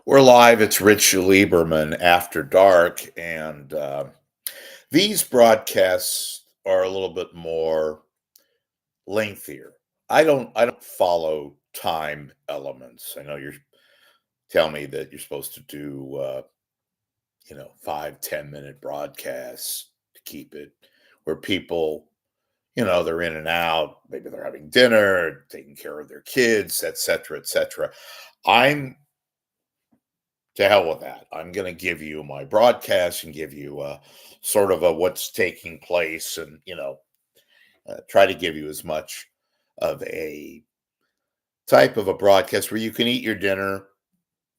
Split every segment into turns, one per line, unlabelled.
We're live. It's Rich Lieberman after dark, and these broadcasts are a little bit more lengthier. I don't follow time elements. I know you're telling me that you're supposed to do 5-10 minute broadcasts to keep it where people they're in and out. Maybe they're having dinner, taking care of their kids, etc., etc. I'm To hell with that. I'm going to give you my broadcast and give you sort of a what's taking place, and try to give you as much of a type of a broadcast where you can eat your dinner.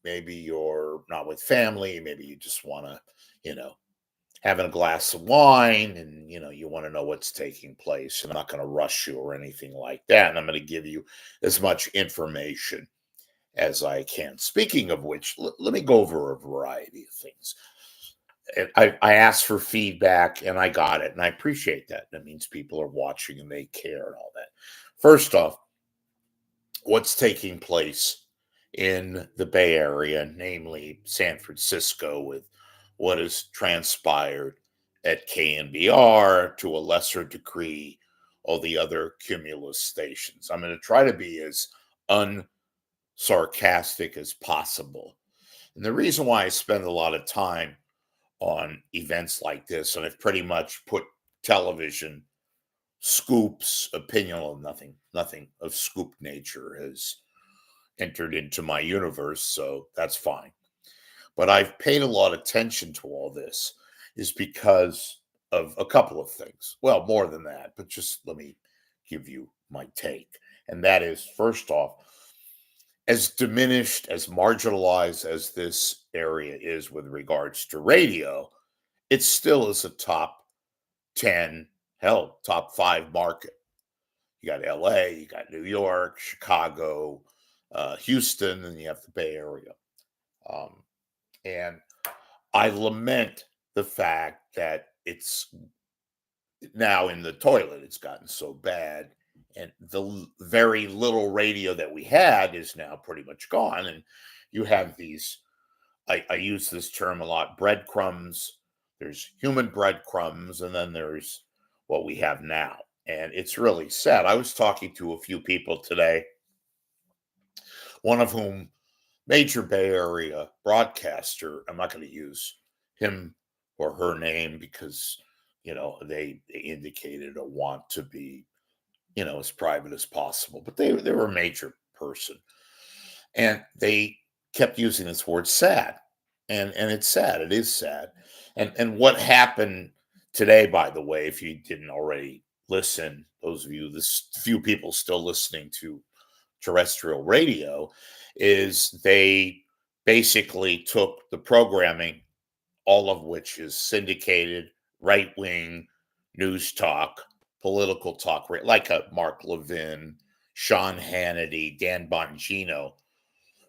Maybe you're not with family. Maybe you just want to, you know, having a glass of wine, and you want to know what's taking place. I'm not going to rush you or anything like that. And I'm going to give you as much information as I can. Speaking of which, let me go over a variety of things. And I asked for feedback and I got it, and I appreciate that. That means people are watching and they care and all that. First off, what's taking place in the Bay Area, namely San Francisco, with what has transpired at KNBR, to a lesser degree, all the other Cumulus stations. I'm going to try to be as unsarcastic as possible. And the reason why I spend a lot of time on events like this, and I've pretty much put television scoops, opinion, nothing of scoop nature has entered into my universe, so that's fine. But I've paid a lot of attention to all this is because of a couple of things. Well, more than that, but just let me give you my take. And that is, first off, as diminished, as marginalized as this area is with regards to radio, it still is a top 10, hell, top 5 market. You got LA, you got New York, Chicago, Houston, and you have the Bay Area. And I lament the fact that it's now in the toilet. It's gotten so bad. And the very little radio that we had is now pretty much gone. And you have these, I use this term a lot, breadcrumbs. There's human breadcrumbs, and then there's what we have now. And it's really sad. I was talking to a few people today, one of whom, major Bay Area broadcaster. I'm not going to use him or her name because, they indicated a want to be, as private as possible. But they were a major person. And they kept using this word sad. And it's sad. It is sad. And what happened today, by the way, if you didn't already listen, those of you, this few people still listening to terrestrial radio, is they basically took the programming, all of which is syndicated, right wing news talk, political talk, like a Mark Levin, Sean Hannity, Dan Bongino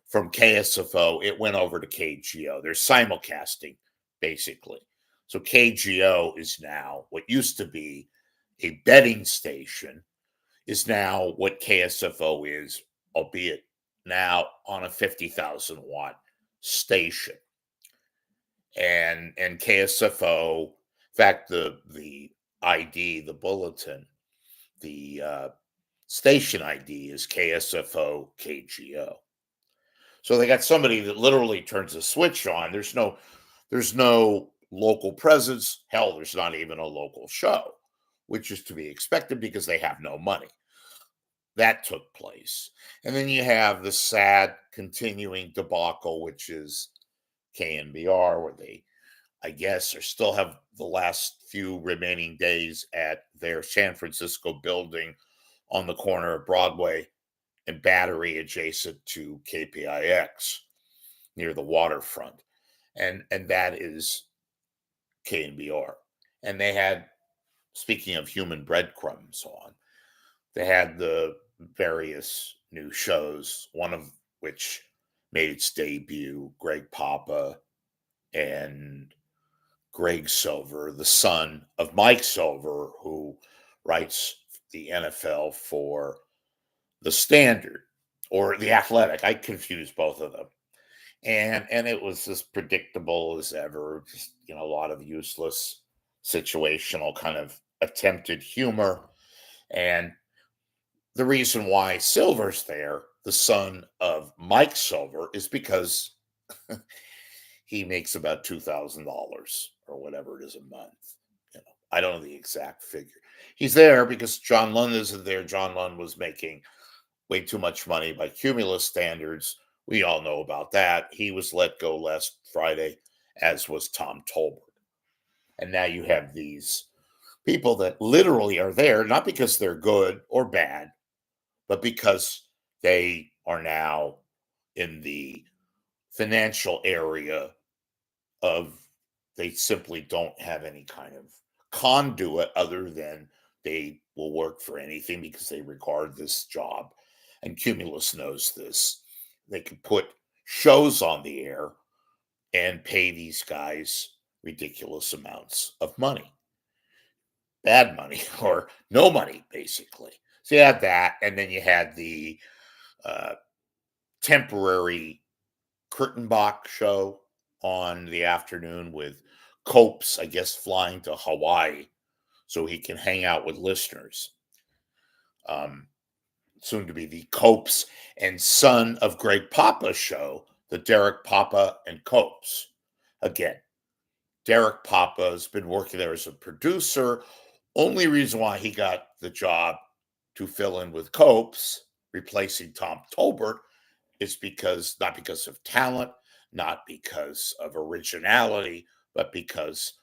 from KSFO. It went over to KGO. They're simulcasting, basically. So KGO is now what used to be a betting station, is now what KSFO is, albeit now on a 50,000 watt station. And KSFO, in fact, the ID, the bulletin, the station ID is KSFO KGO. So they got somebody that literally turns a switch on. There's no local presence. Hell, there's not even a local show, which is to be expected because they have no money. That took place. And then you have the sad continuing debacle, which is KNBR, where they, I guess, or still have the last few remaining days at their San Francisco building on the corner of Broadway and Battery, adjacent to KPIX near the waterfront. And that is KNBR. And they had, speaking of human breadcrumbs on, they had the various new shows, one of which made its debut, Greg Papa and Greg Silver, the son of Mike Silver, who writes the NFL for the Standard or the Athletic. I confuse both of them. and it was as predictable as ever. Just a lot of useless situational kind of attempted humor. And the reason why Silver's there, the son of Mike Silver, is because he makes about $2,000 or whatever it is a month. I don't know the exact figure. He's there because John Lund isn't there. John Lund was making way too much money by Cumulus standards. We all know about that. He was let go last Friday, as was Tom Tolbert. And now you have these people that literally are there, not because they're good or bad, but because they are now in the financial area of they simply don't have any kind of conduit other than they will work for anything because they regard this job. And Cumulus knows this. They can put shows on the air and pay these guys ridiculous amounts of money, bad money, or no money, basically. So you had that, and then you had the uh, temporary curtain box show on the afternoon with Copes, I guess, flying to Hawaii so he can hang out with listeners. Um, Soon to be the Copes and son of Greg Papa show, the Derek Papa and Copes. Again, Derek Papa has been working there as a producer. Only reason why he got the job to fill in with Copes, replacing Tom Tolbert, is because not because of talent, not because of originality, but because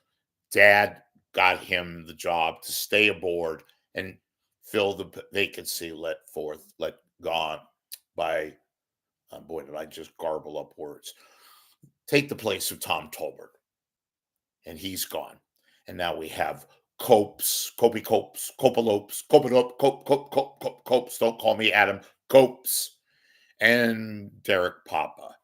Dad got him the job to stay aboard and fill the vacancy let gone by, boy, did I just garble up words, take the place of Tom Tolbert. And he's gone. And now we have Copes, Copey Copes, Copelopes, Copelope, Copes, don't call me Adam, Copes, and Derek Papa,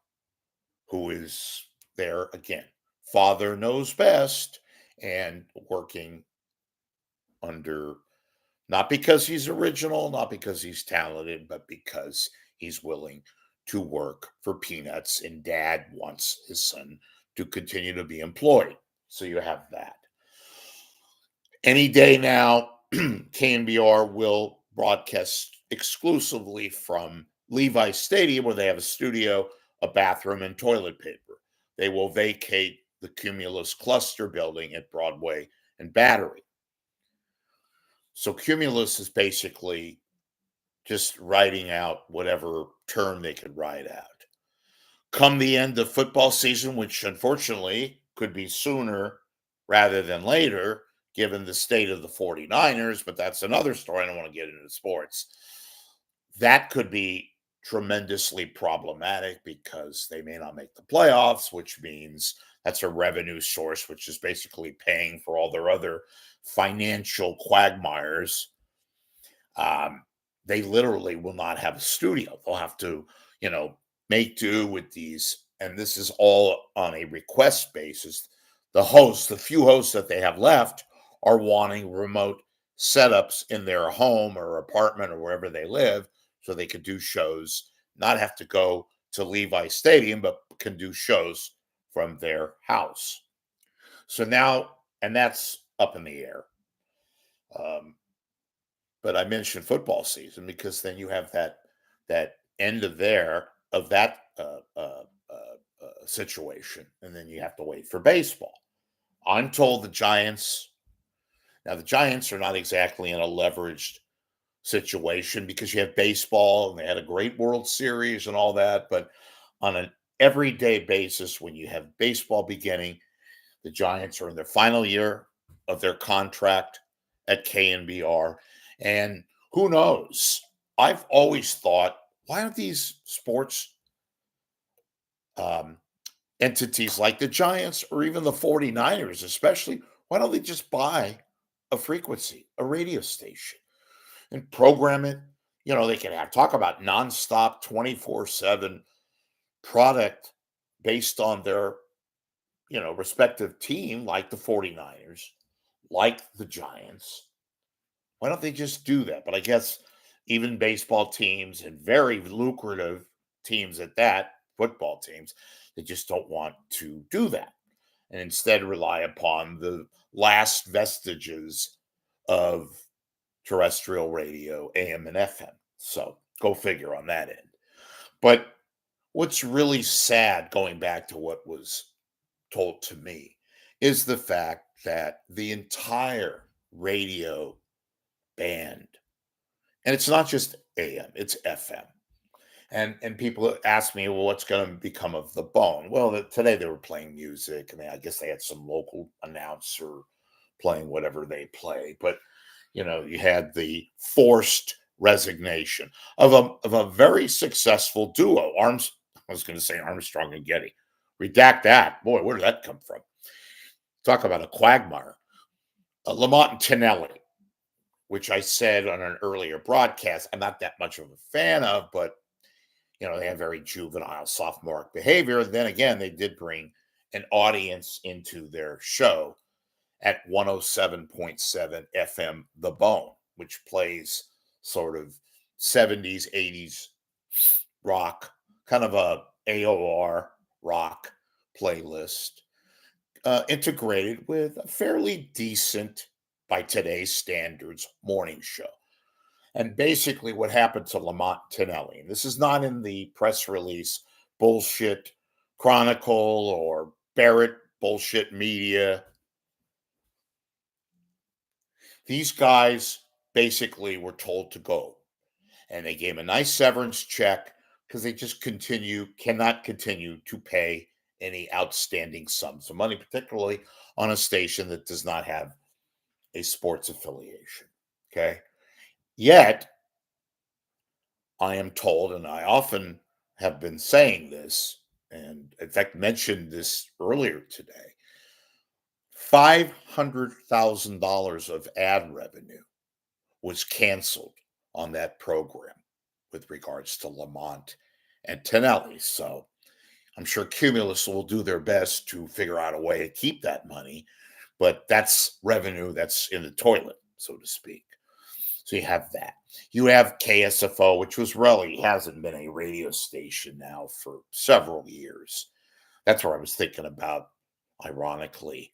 who is there again. Father knows best and working under, not because he's original, not because he's talented, but because he's willing to work for peanuts, and Dad wants his son to continue to be employed. So you have that. Any day now, KNBR will broadcast exclusively from Levi Stadium, where they have a studio, a bathroom, and toilet paper. They will vacate the Cumulus cluster building at Broadway and Battery. So Cumulus is basically just writing out whatever term they could write out. Come the end of football season, which unfortunately could be sooner rather than later, given the state of the 49ers, but that's another story. I don't want to get into sports. That could be tremendously problematic because they may not make the playoffs, which means that's a revenue source, which is basically paying for all their other financial quagmires. They literally will not have a studio. They'll have to, make do with these. And this is all on a request basis. The few hosts that they have left, are wanting remote setups in their home or apartment or wherever they live so they could do shows, not have to go to Levi Stadium, but can do shows from their house. So now, and that's up in the air. But I mentioned football season because then you have that end of that situation, and then you have to wait for baseball. I'm told the Giants are not exactly in a leveraged situation because you have baseball and they had a great World Series and all that. But on an everyday basis, when you have baseball beginning, the Giants are in their final year of their contract at KNBR. And who knows? I've always thought, why aren't these sports um, entities like the Giants or even the 49ers, especially, why don't they just buy a frequency, a radio station, and program it? They can talk about nonstop 24/7 product based on their, respective team, like the 49ers, like the Giants. Why don't they just do that? But I guess even baseball teams and very lucrative teams at that, football teams. They just don't want to do that and instead rely upon the last vestiges of terrestrial radio, AM and FM. So go figure on that end. But what's really sad, going back to what was told to me, is the fact that the entire radio band, and it's not just AM, it's FM. And people ask me, well, what's going to become of the bone? Well, today they were playing music, and I guess they had some local announcer playing whatever they play. But you had the forced resignation of a very successful duo. I was going to say Armstrong and Getty. Redact that. Boy, where did that come from? Talk about a quagmire. Lamont and Tonelli, which I said on an earlier broadcast, I'm not that much of a fan of, but they have very juvenile, sophomoric behavior. Then again, they did bring an audience into their show at 107.7 FM The Bone, which plays sort of 70s, 80s rock, kind of a AOR rock playlist, integrated with a fairly decent, by today's standards, morning show. And basically what happened to Lamont Tonelli, and this is not in the press release bullshit chronicle or Barrett bullshit media. These guys basically were told to go, and they gave a nice severance check because they just cannot continue to pay any outstanding sums of money, particularly on a station that does not have a sports affiliation. Okay. Yet, I am told, and I often have been saying this, and in fact mentioned this earlier today, $500,000 of ad revenue was canceled on that program with regards to Lamont and Tonelli. So I'm sure Cumulus will do their best to figure out a way to keep that money, but that's revenue that's in the toilet, so to speak. So you have that. You have KSFO, which hasn't been a radio station now for several years. That's where I was thinking about, ironically,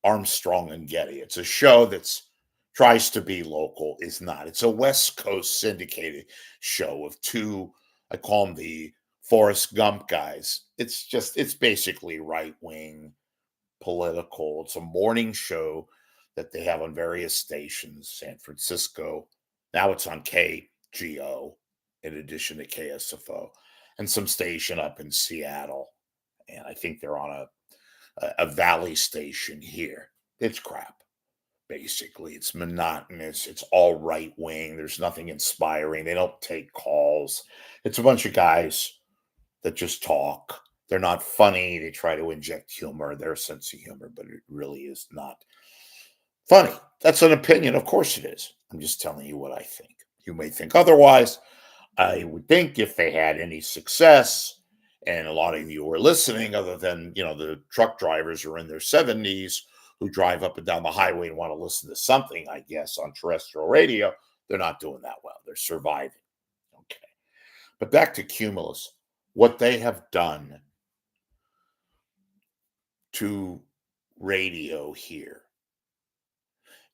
Armstrong and Getty. It's a show that's tries to be local, is not. It's a West Coast syndicated show of two, I call them the Forrest Gump guys. It's basically right wing political. It's a morning show that they have on various stations, San Francisco. Now it's on KGO in addition to KSFO, and some station up in Seattle. And I think they're on a Valley station here. It's crap. Basically, it's monotonous. It's all right wing. There's nothing inspiring. They don't take calls. It's a bunch of guys that just talk. They're not funny. They try to inject humor, their sense of humor, but it really is not funny. That's an opinion. Of course it is. I'm just telling you what I think. You may think otherwise. I would think if they had any success, and a lot of you are listening, other than, the truck drivers who are in their 70s who drive up and down the highway and want to listen to something, I guess, on terrestrial radio, they're not doing that well. They're surviving. Okay. But back to Cumulus, what they have done to radio here.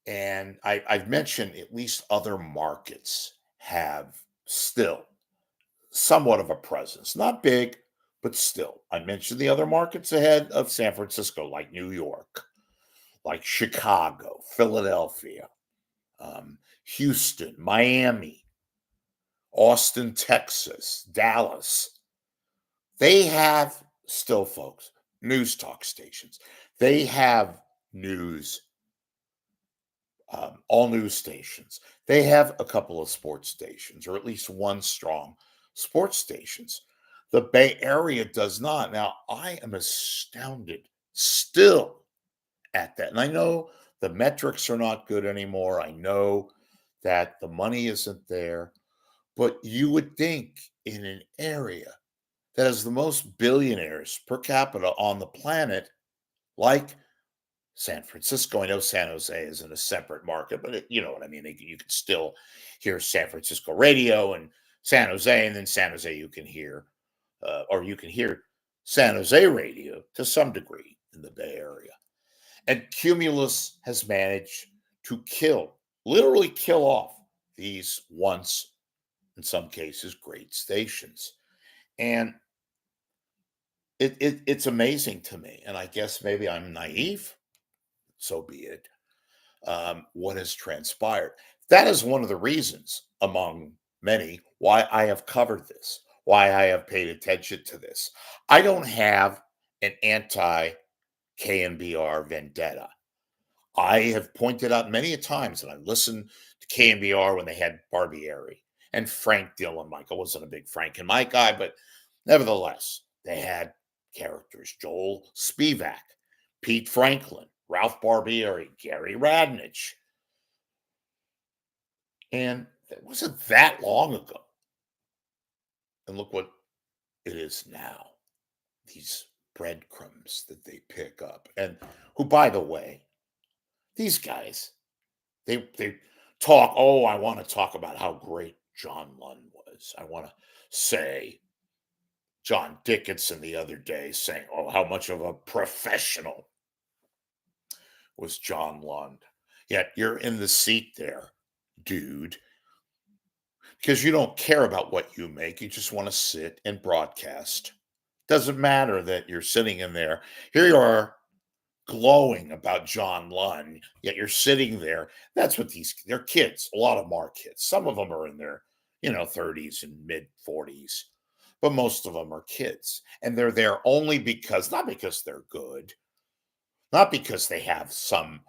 And I've mentioned at least other markets have still somewhat of a presence. Not big, but still. I mentioned the other markets ahead of San Francisco, like New York, like Chicago, Philadelphia, Houston, Miami, Austin, Texas, Dallas. They have still, folks, news talk stations. They have news, all news stations. They have a couple of sports stations, or at least one strong sports stations. The Bay Area does not. Now, I am astounded still at that. And I know the metrics are not good anymore. I know that the money isn't there. But you would think in an area that has the most billionaires per capita on the planet, like San Francisco. I know San Jose is in a separate market, but you know what I mean. You can still hear San Francisco radio and San Jose, and then San Jose you can hear or you can hear San Jose radio to some degree in the Bay Area. And Cumulus has managed to literally kill off these once, in some cases, great stations. And it's amazing to me. And I guess maybe I'm naive, so be it, what has transpired. That is one of the reasons, among many, why I have covered this, why I have paid attention to this. I don't have an anti KNBR vendetta. I have pointed out many a times that I listened to KNBR when they had Barbieri and Frank Dillon. Michael wasn't a big Frank and Mike guy, but nevertheless, they had characters: Joel Spivak, Pete Franklin, Ralph Barbieri, Gary Radnich. And it wasn't that long ago. And look what it is now. These breadcrumbs that they pick up. And who, by the way, these guys, they talk, oh, I want to talk about how great John Lund was. I want to say John Dickinson the other day saying, oh, how much of a professional was John Lund. Yet you're in the seat there, dude, because you don't care about what you make. You just want to sit and broadcast. Doesn't matter that you're sitting in there. Here you are glowing about John Lund, yet you're sitting there. That's what they're kids. A lot of them are kids. Some of them are in their, 30s and mid 40s, but most of them are kids. And they're there only not because they're good, not because they have some,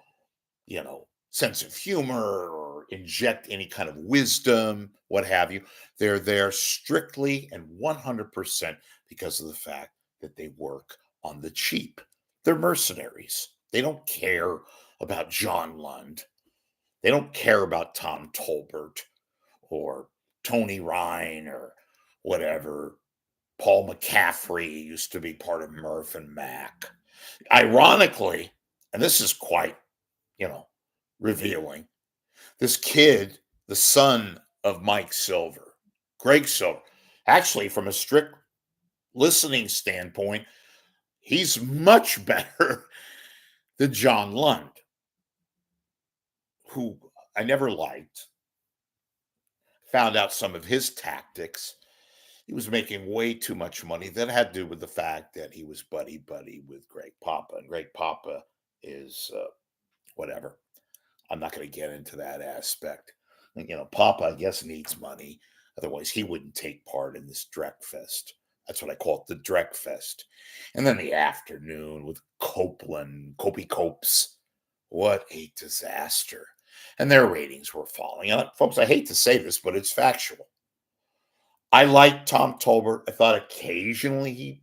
sense of humor or inject any kind of wisdom, what have you. They're there strictly and 100% because of the fact that they work on the cheap. They're mercenaries. They don't care about John Lund. They don't care about Tom Tolbert or Tony Ryan or whatever. Paul McCaffrey used to be part of Murph and Mac. Ironically, and this is quite, revealing, this kid, the son of Mike Silver, Greg Silver, actually, from a strict listening standpoint, he's much better than John Lund, who I never liked. Found out some of his tactics. He was making way too much money. That had to do with the fact that he was buddy with Greg Papa, and Greg Papa is whatever. I'm not going to get into that aspect. Papa, I guess, needs money. Otherwise, he wouldn't take part in this Dreck Fest. That's what I call it, the Dreck Fest. And then the afternoon with Copeland, Copey Copes. What a disaster. And their ratings were falling. And folks, I hate to say this, but it's factual. I liked Tom Tolbert. I thought occasionally he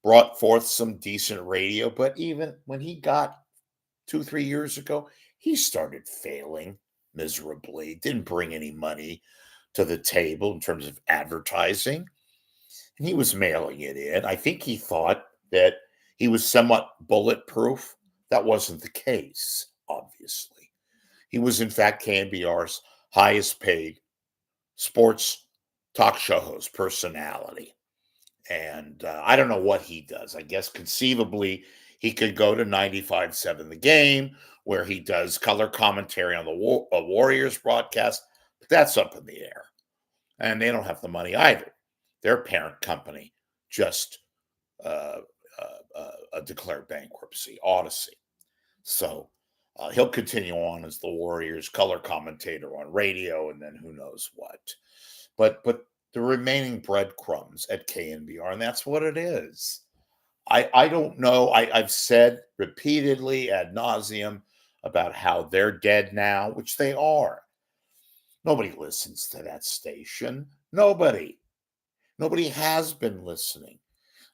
brought forth some decent radio, but even when he got 2-3 years ago, he started failing miserably, didn't bring any money to the table in terms of advertising. And he was mailing it in. I think he thought that he was somewhat bulletproof. That wasn't the case, obviously. He was, in fact, KNBR's highest paid sports talk show host personality. And I don't know what he does. I guess conceivably he could go to 95.7 The Game, where he does color commentary on the Warriors broadcast, but that's up in the air. And they don't have the money either. Their parent company just declared bankruptcy, Odyssey. So he'll continue on as the Warriors color commentator on radio, and then who knows what. But the remaining breadcrumbs at KNBR, and that's what it is. I don't know. I've said repeatedly ad nauseum about how they're dead now, which they are. Nobody listens to that station. Nobody has been listening.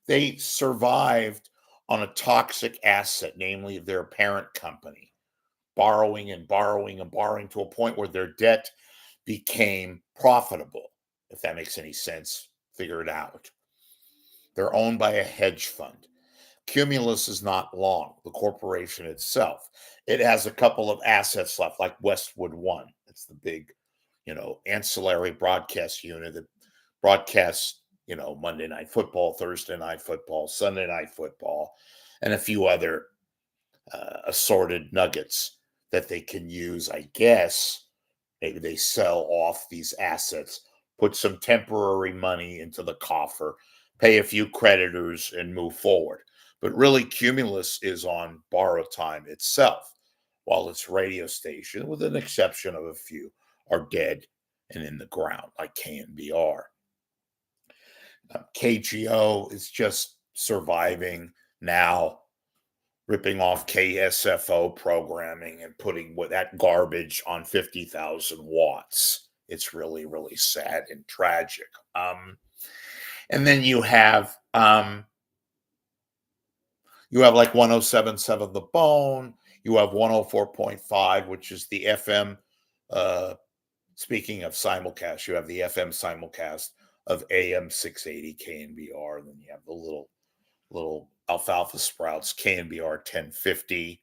They survived on a toxic asset, namely their parent company, borrowing and borrowing and borrowing to a point where their debt became profitable. If that makes any sense, figure it out. They're owned by a hedge fund. Cumulus is not long, the corporation itself. It has a couple of assets left, like Westwood One. It's the big, ancillary broadcast unit that broadcasts, Monday Night Football, Thursday Night Football, Sunday Night Football, and a few other assorted nuggets that they can use, I guess. Maybe they sell off these assets, put some temporary money into the coffer, pay a few creditors, and move forward. But really, Cumulus is on borrowed time itself, while its radio station, with an exception of a few, are dead and in the ground, like KNBR. KGO is just surviving now, ripping off KSFO programming and putting that garbage on 50,000 watts. It's really, really sad and tragic. And then you have like 107.7 The Bone. You have 104.5, which is the FM. Speaking of simulcast, you have the FM simulcast of AM 680 KNBR, and then you have the little alfalfa sprouts KNBR 1050,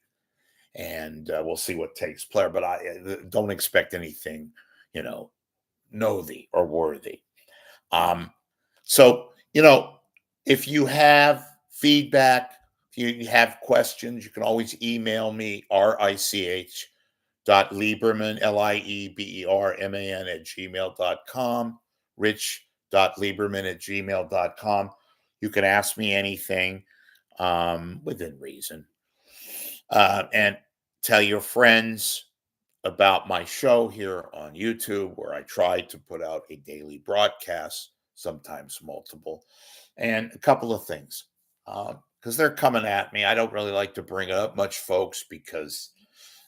and we'll see what takes place. But I don't expect anything, noteworthy or worthy. So if you have feedback, if you have questions, you can always email me, rich.lieberman, Lieberman @gmail.com, rich.lieberman@gmail.com. You can ask me anything within reason. And tell your friends about my show here on YouTube, where I try to put out a daily broadcast, sometimes multiple. And a couple of things, because they're coming at me. I don't really like to bring it up much, folks, because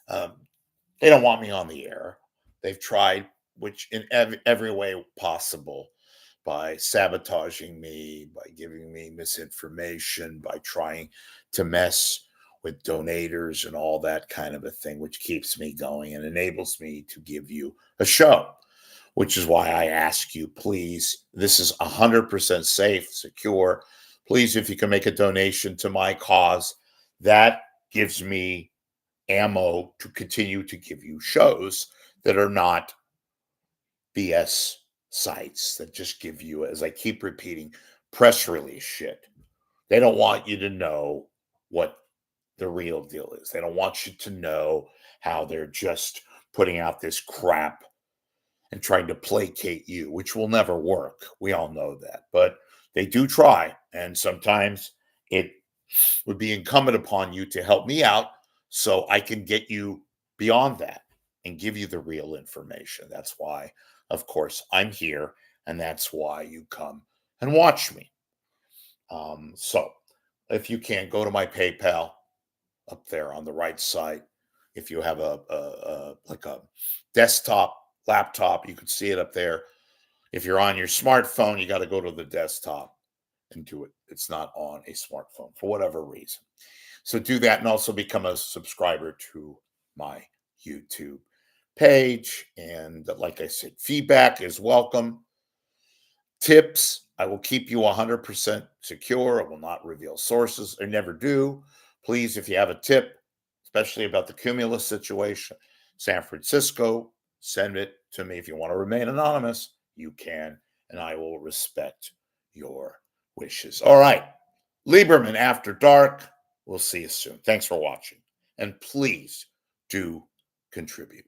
they don't want me on the air. They've tried, which in every way possible, by sabotaging me, by giving me misinformation, by trying to mess with donators and all that kind of a thing, which keeps me going and enables me to give you a show, which is why I ask you, please, this is 100% safe, secure. Please, if you can make a donation to my cause, that gives me ammo to continue to give you shows that are not BS sites that just give you, as I keep repeating, press release shit. They don't want you to know what the real deal is. They don't want you to know how they're just putting out this crap and trying to placate you, which will never work. We all know that. But they do try. And sometimes it would be incumbent upon you to help me out so I can get you beyond that and give you the real information. That's why, of course, I'm here. And that's why you come and watch me. So if you can, go to my PayPal up there on the right side. If you have a desktop, laptop, you can see it up there. If you're on your smartphone, you got to go to the desktop and do it. It's not on a smartphone for whatever reason. So do that, and also become a subscriber to my YouTube page. And like I said, feedback is welcome. Tips, I will keep you 100% secure. I will not reveal sources. I never do. Please, if you have a tip, especially about the Cumulus situation, San Francisco, send it to me. If you want to remain anonymous, you can, and I will respect your wishes. All right. Lieberman After Dark. We'll see you soon. Thanks for watching. And please do contribute.